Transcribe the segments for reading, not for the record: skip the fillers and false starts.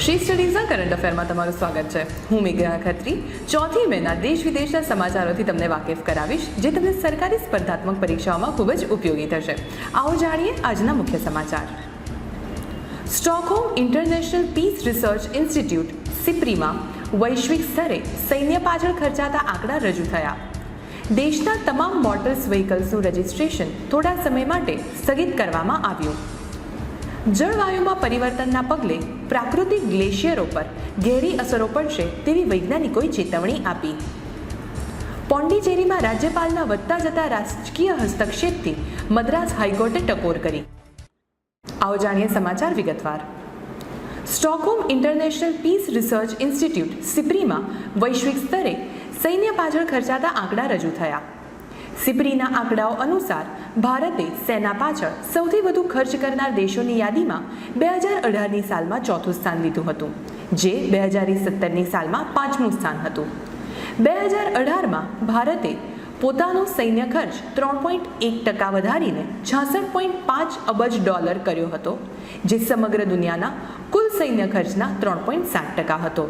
Shri સ્ટડીઝના current અફેરમાં તમારું સ્વાગત છે। હું મેઘના ખત્રી 4th મેના દેશ વિદેશના સમાચારોથી તમને વાકેફ કરાવીશ, જે તમને સરકારી સ્પર્ધાત્મક પરીક્ષાઓમાં ખૂબ જ ઉપયોગી થશે। આવો જાણીએ આજના મુખ્ય સમાચાર। Stockholm International Peace Research Institute સિપ્રીમાં વૈશ્વિક સ્તરે સૈન્ય પાછળ ખર્ચાતા આંકડા રજૂ થયા। દેશના તમામ મોટર્સ વ્હીકલ્સનું રજિસ્ટ્રેશન થોડા સમય માટે સ્થગિત કરવામાં આવ્યું। જળવાયુમાં પરિવર્તનના પગલે પ્રાકૃતિક ગ્લેશિયરો પર ઘેરી અસરો પડશે તેવી વૈજ્ઞાનિકોએ ચેતવણી આપી। પોંડિચેરીમાં રાજ્યપાલના વધતા જતા રાજકીય હસ્તક્ષેપથી મદ્રાસ હાઈકોર્ટે ટકોર કરી। આવો જાણીએ સમાચાર વિગતવાર। Stockholm International Peace Research Institute સિપ્રીમાં વૈશ્વિક સ્તરે સૈન્ય પાછળ ખર્ચાતા આંકડા રજૂ થયા। સિપ્રીના આંકડાઓ અનુસાર ભારતે સેના પાછળ સૌથી વધુ ખર્ચ કરનાર દેશોની યાદીમાં 2018ની સાલમાં ચોથું સ્થાન લીધું હતું, જે 2017ની સાલમાં પાંચમું સ્થાન હતું। 2018માં ભારતે પોતાનો સૈન્ય ખર્ચ 3.1% વધારીને $66.5 અબજ કર્યો હતો, જે સમગ્ર દુનિયાના કુલ સૈન્ય ખર્ચના 3.7% હતો।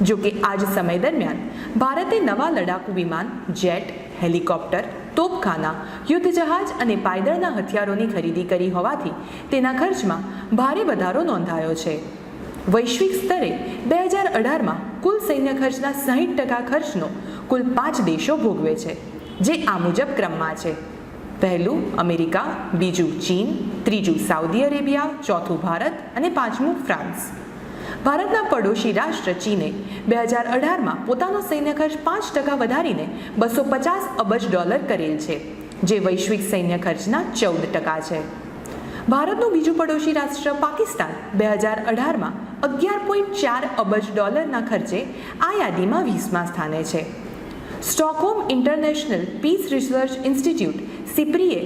જો કે આ જ સમય દરમિયાન ભારતે નવા લડાકુ વિમાન, જેટ, હેલિકોપ્ટર, તોપખાના, યુદ્ધ જહાજ અને પાયદળના હથિયારોની ખરીદી કરી હોવાથી તેના ખર્ચમાં ભારે વધારો નોંધાયો છે। વૈશ્વિક સ્તરે 2018માં કુલ સૈન્ય ખર્ચના 60% ખર્ચનો કુલ 5 દેશો ભોગવે છે, જે આ મુજબ ક્રમમાં છે: પહેલું અમેરિકા, બીજું ચીન, ત્રીજું સાઉદી અરેબિયા, ચોથું ભારત અને પાંચમું ફ્રાન્સ। ભારતના પડોશી રાષ્ટ્ર ચીને 2018માં પોતાનો સૈન્ય ખર્ચ 5% વધારીને $250 અબજ કરેલ છે, જે વૈશ્વિક સૈન્ય ખર્ચના 14% છે। ભારતનું બીજું પડોશી રાષ્ટ્ર પાકિસ્તાન 2018માં $11.4 અબજ ખર્ચે આ યાદીમાં 20મા સ્થાને છે। Stockholm International Peace Research Institute સિપ્રીએ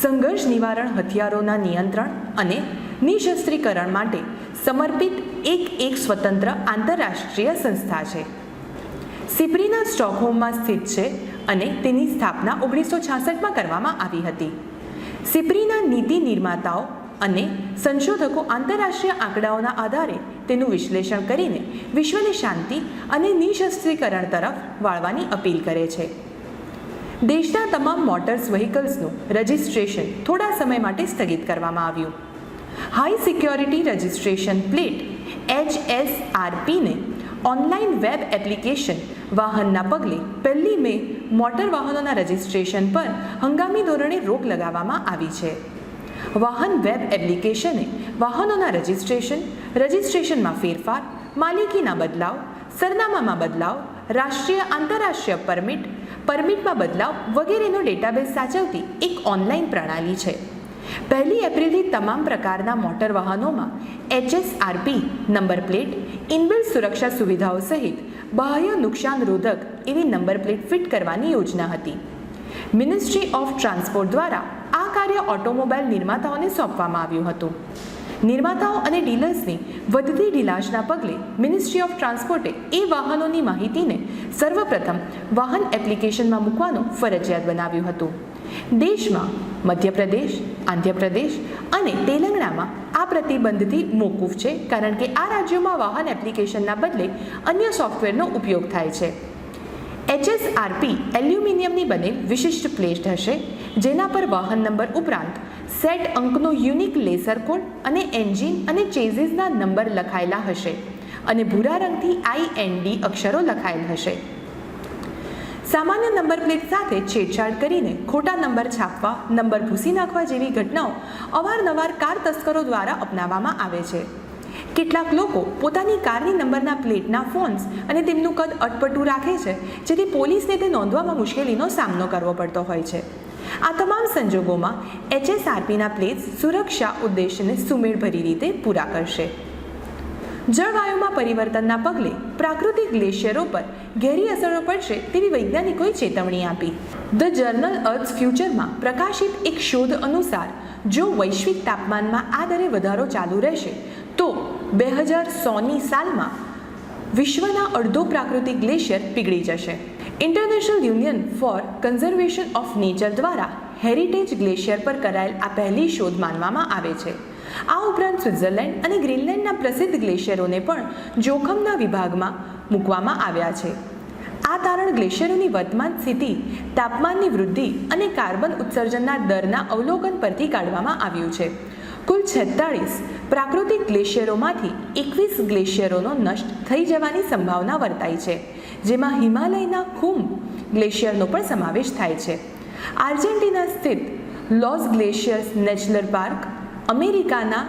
સંઘર્ષ નિવારણ, હથિયારોના નિયંત્રણ અને નિશસ્ત્રીકરણ માટે સમર્પિત એક સ્વતંત્ર આંતરરાષ્ટ્રીય સંસ્થા છે। સિપ્રીના સ્ટોકહોમમાં સ્થિત છે અને તેની સ્થાપના 1966માં કરવામાં આવી હતી। સિપ્રીના નીતિ નિર્માતાઓ અને સંશોધકો આંતરરાષ્ટ્રીય આંકડાઓના આધારે તેનું વિશ્લેષણ કરીને વિશ્વની શાંતિ અને નિશસ્ત્રીકરણ તરફ વાળવાની અપીલ કરે છે। દેશના તમામ મોટર્સ વ્હીકલ્સનું રજિસ્ટ્રેશન થોડા સમય માટે સ્થગિત કરવામાં આવ્યું। હાઈ સિક્યોરિટી રજિસ્ટ્રેશન પ્લેટ HSRPને ઓનલાઈન વેબ એપ્લિકેશન વાહનના પગલે 1 મે મોટર વાહનોના રજિસ્ટ્રેશન પર હંગામી ધોરણે રોક લગાવવામાં આવી છે। વાહન વેબ એપ્લિકેશને વાહનોના રજિસ્ટ્રેશનમાં ફેરફાર, માલિકીના બદલાવ, સરનામામાં બદલાવ, રાષ્ટ્રીય આંતરરાષ્ટ્રીય પરમિટમાં બદલાવ વગેરેનો ડેટાબેઝ સાચવતી એક ઓનલાઈન પ્રણાલી છે। 1 એપ્રિલથી તમામ પ્રકારના મોટર વાહનોમાં HSRP નંબર પ્લેટ, ઇનબિલ્ટ સુરક્ષા સુવિધાઓ સહિત બાહ્ય નુકસાન રોધક એવી નંબર પ્લેટ ફિટ કરવાની યોજના હતી। મિનિસ્ટ્રી ઓફ ટ્રાન્સપોર્ટ દ્વારા આ કાર્ય ઓટોમોબાઈલ નિર્માતાઓને સોંપવામાં આવ્યું હતું। નિર્માતાઓ અને ડીલર્સની વધતી ઢીલાશના પગલે મિનિસ્ટ્રી ઓફ ટ્રાન્સપોર્ટે એ વાહનોની માહિતીને સર્વપ્રથમ વાહન એપ્લિકેશનમાં મૂકવાનું ફરજિયાત બનાવ્યું હતું। દેશમાં મધ્યપ્રદેશ, આંધ્રપ્રદેશ અને તેલંગાણામાં આ પ્રતિબંધથી મોકૂફ છે, કારણ કે આ રાજ્યોમાં વાહન એપ્લિકેશનના બદલે અન્ય સોફ્ટવેરનો ઉપયોગ થાય છે। HSRP એલ્યુમિનિયમની બનેલ વિશિષ્ટ પ્લેટ હશે, જેના પર વાહન નંબર ઉપરાંત સેટ અંકનો યુનિક લેસર કોડ અને એન્જિન અને ચેઝિસના નંબર લખાયેલા હશે અને ભૂરા રંગથી IND અક્ષરો લખાયેલ હશે। સામાન્ય નંબર પ્લેટ સાથે છેડછાડ કરીને ખોટા નંબર છાપવા, નંબર ભૂસી નાખવા જેવી ઘટનાઓ અવારનવાર કાર તસ્કરો દ્વારા અપનાવવામાં આવે છે। કેટલાક લોકો પોતાની કારની નંબરના પ્લેટના ફોન્ટ્સ અને તેમનું કદ અટપટું રાખે છે, જેથી પોલીસને તે નોંધવામાં મુશ્કેલીનો સામનો કરવો પડતો હોય છે। આ તમામ સંજોગોમાં HSRPના પ્લેટ્સ સુરક્ષા ઉદ્દેશ્યને સુમેળભરી રીતે પૂરા કરશે। જળવાયુમાં પરિવર્તનના પગલે પ્રાકૃતિક ગ્લેશિયરો પર ઘેરી અસરો પડશે તેવી વૈજ્ઞાનિકોએ ચેતવણી આપી। ધ જર્નલ અર્થ ફ્યુચરમાં પ્રકાશિત એક શોધ અનુસાર જો વૈશ્વિક તાપમાનમાં આ દરે વધારો ચાલુ રહેશે તો 2100ની સાલમાં વિશ્વના અડધો પ્રાકૃતિક ગ્લેશિયર પીગળી જશે। International Union for Conservation of Nature દ્વારા હેરિટેજ ગ્લેશિયર પર કરાયેલ આ પહેલી શોધ માનવામાં આવે છે। આ ઉપરાંત સ્વિટ્ઝરલેન્ડ અને ગ્રીનલેન્ડના પ્રસિદ્ધ ગ્લેશિયરોને પણ જોખમના વિભાગમાં મૂકવામાં આવ્યા છે. આ તારણ ગ્લેશિયરોની વર્તમાન સ્થિતિ, તાપમાનની વૃદ્ધિ અને કાર્બન ઉત્સર્જનના દરના અવલોકન પરથી કાઢવામાં આવ્યું છે. કુલ 46 પ્રાકૃતિક ગ્લેશિયરોમાંથી 21 ગ્લેશિયરોનો નષ્ટ થઈ જવાની સંભાવના વર્તાઈ છે, જેમાં હિમાલયના ખુમ ગ્લેશિયરનો પણ સમાવેશ થાય છે. આર્જેન્ટિના સ્થિત લોસ ગ્લેશિયર્સ નેશનલ પાર્ક, અમેરિકાના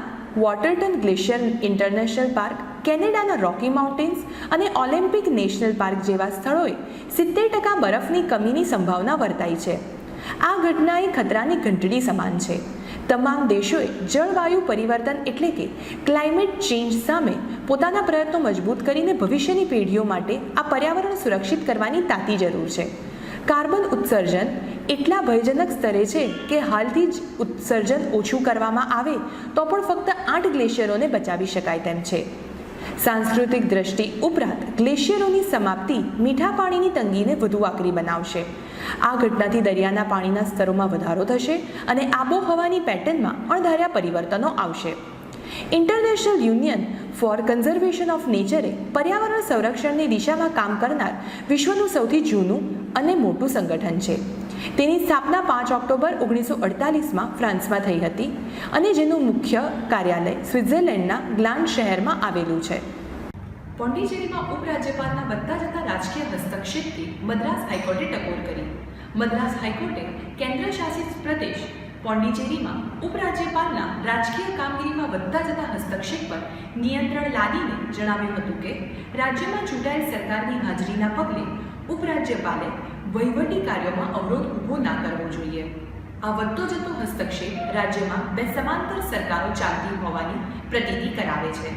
વોટરટન ગ્લેશિયર ઇન્ટરનેશનલ પાર્ક, કેનેડાના રોકી માઉન્ટેન્સ અને ઓલિમ્પિક નેશનલ પાર્ક જેવા સ્થળોએ 70% બરફની કમીની સંભાવના વર્તાઈ છે. આ ઘટના એ ખતરાની ઘંટડી સમાન છે. તમામ દેશોએ જળવાયુ પરિવર્તન એટલે કે ક્લાઇમેટ ચેન્જ સામે પોતાના પ્રયત્નો મજબૂત કરીને ભવિષ્યની પેઢીઓ માટે આ પર્યાવરણ સુરક્ષિત કરવાની તાતી જરૂર છે. કાર્બન ઉત્સર્જન એટલા ભયજનક સ્તરે છે કે હાલથી જ ઉત્સર્જન ઓછું કરવામાં આવે તો પણ ફક્ત 8 ગ્લેશિયરોને બચાવી શકાય તેમ છે. સાંસ્કૃતિક દ્રષ્ટિ ઉપરાંત ગ્લેશિયરોની સમાપ્તિ મીઠા પાણીની તંગીને વધુ આકરી બનાવશે. આ ઘટનાથી દરિયાના પાણીના સ્તરોમાં વધારો થશે અને આબોહવાની પેટર્નમાં અણધાર્યા પરિવર્તનો આવશે. International Union for Conservation of નેચરે પર્યાવરણ સંરક્ષણની દિશામાં કામ કરનાર વિશ્વનું સૌથી જૂનું અને મોટું સંગઠન છે. તેની સ્થાપના 5 ઓક્ટોબર 1948માં ફ્રાન્સમાં થઈ હતી અને જેનું મુખ્ય કાર્યાલય સ્વિટ્ઝરલેન્ડના ગ્લાન શહેરમાં આવેલું છે. પોંડિચેરીમાં ઉપરાજ્યપાલના વધતા જતા રાજકીય હસ્તક્ષેપથી મદ્રાસ હાઈકોર્ટે ટકોર કરી. મદ્રાસ હાઈકોર્ટે કેન્દ્ર શાસિત પ્રદેશ પોંડિચેરીમાં ઉપરાજ્યપાલના રાજકીય કામગીરીમાં વધતા જતા હસ્તક્ષેપ પર નિયંત્રણ લાદીને જણાવ્યું હતું કે રાજ્યમાં ચૂંટાયેલ સરકારની હાજરીના પગલે ઉપરાજ્યપાલે વહીવટી કાર્યોમાં અવરોધ ઊભો ના કરવો જોઈએ. આ વધતો જતો હસ્તક્ષેપ રાજ્યમાં બે સમાંતર સરકારો ચાલતી હોવાની પ્રતીતિ કરાવે છે.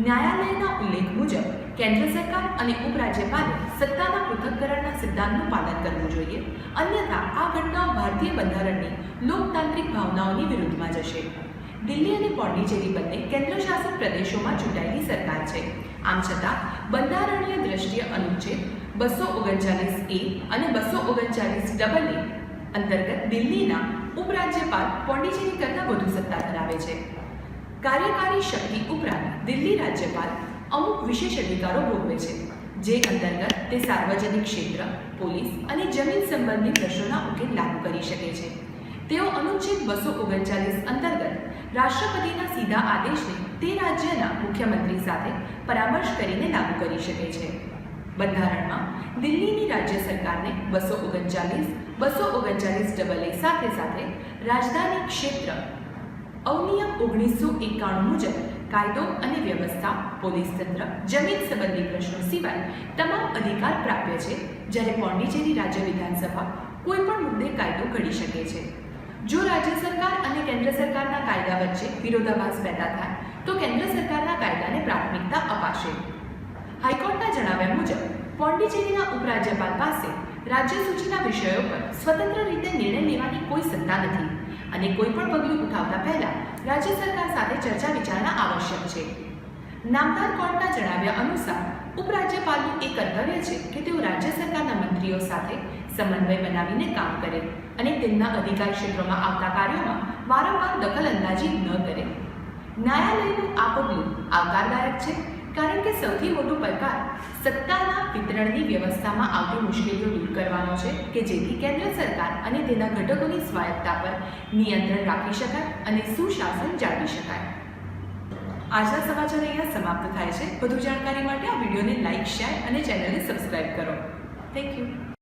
ન્યાયાલયના ઉલ્લેખ મુજબ કેન્દ્ર સરકાર અને ઉપરાજ્યપાલે સત્તાના પૃથક્કરણના સિદ્ધાંતનું પાલન કરવું જોઈએ, અન્યથા આ ઘટનાઓ ભારતીય બંધારણની લોકતાંત્રિક ભાવનાઓની વિરુદ્ધમાં જશે. દિલ્હી અને પોંડિચેરી બંને કેન્દ્ર શાસિત પ્રદેશોમાં ચૂંટાયેલી સરકાર છે. આમ છતાં બંધારણીય દ્રષ્ટિએ અનુચ્છેદ 239A અને 239AA અંતર્ગત દિલ્હીના ઉપરાજ્યપાલ પોંડિચેરી કરતાં વધુ સત્તા ધરાવે છે. કાર્યકારી શક્તિ ઉપરાંત દિલ્હી રાજ્યપાલ અમુક વિશેષ અધિકારો ભોગવે છે, જે અંતર્ગત તે સાર્વજનિક ક્ષેત્ર, પોલીસ અને જમીન સંબંધી પ્રશ્નોના ઉકેલ લાગુ કરી શકે છે. તેઓ અનુચ્છેદ 239 અંતર્ગત રાષ્ટ્રપતિના સીધા આદેશને તે રાજ્યના મુખ્યમંત્રી સાથે પરામર્શ કરીને લાગુ કરી શકે છે. બંધારણમાં દિલ્હીની રાજ્ય સરકારને 239, 239AA સાથે સાથે રાજધાની ક્ષેત્ર અવનિયમ 1991 મુજબ કાયદો અને વ્યવસ્થા, પોલીસ તંત્ર, જમીન સંબંધી પ્રશ્નો સિવાય તમામ અધિકાર પ્રાપ્ય છે, જ્યારે પોંડિચેરી રાજ્ય વિધાનસભા કોઈ પણ મુદ્દે કાયદો ઘડી શકે છે. જો રાજ્ય સરકાર અને કેન્દ્ર સરકારના કાયદા વચ્ચે વિરોધાભાસ પેદા થાય તો કેન્દ્ર સરકારના કાયદાને પ્રાથમિકતા અપાશે. હાઈકોર્ટના જણાવ્યા મુજબ પોંડિચેરીના ઉપરાજ્યપાલ પાસે રાજ્ય સૂચિના વિષયો પર સ્વતંત્ર રીતે નિર્ણય લેવાની કોઈ સત્તા નથી અને કોઈ પણ પગલું ઉઠાવતા પહેલા રાજ્ય સરકાર સાથે ચર્ચા વિચારણા આવશ્યક છે. નામદાર કોર્ટના જણાવ્યા અનુસાર ઉપરાજ્યપાલનું એ કર્તવ્ય છે કે તેઓ રાજ્ય સરકારના મંત્રીઓ સાથે સમન્વય બનાવીને કામ કરે અને તેમના અધિકાર ક્ષેત્રોમાં આવતા કાર્યોમાં વારંવાર દખલ અંદાજી ન કરે. ન્યાયાલયનું આ પગલું આવકારદાયક છે, કારણ કે સૌથી મોટો પડકાર સત્તાના વિતરણની વ્યવસ્થામાં આવતી મુશ્કેલીઓ દૂર કરવાનો છે કે જેથી કેન્દ્ર સરકાર અને તેના ઘટકોની સ્વાયત્તા પર નિયંત્રણ રાખી શકાય અને સુશાસન જાળવી શકાય. આજના સમાચાર અહીંયા સમાપ્ત થાય છે. વધુ જાણકારી માટે આ વિડીયોને લાઇક, શેર અને ચેનલને સબસ્ક્રાઇબ કરો. Thank you.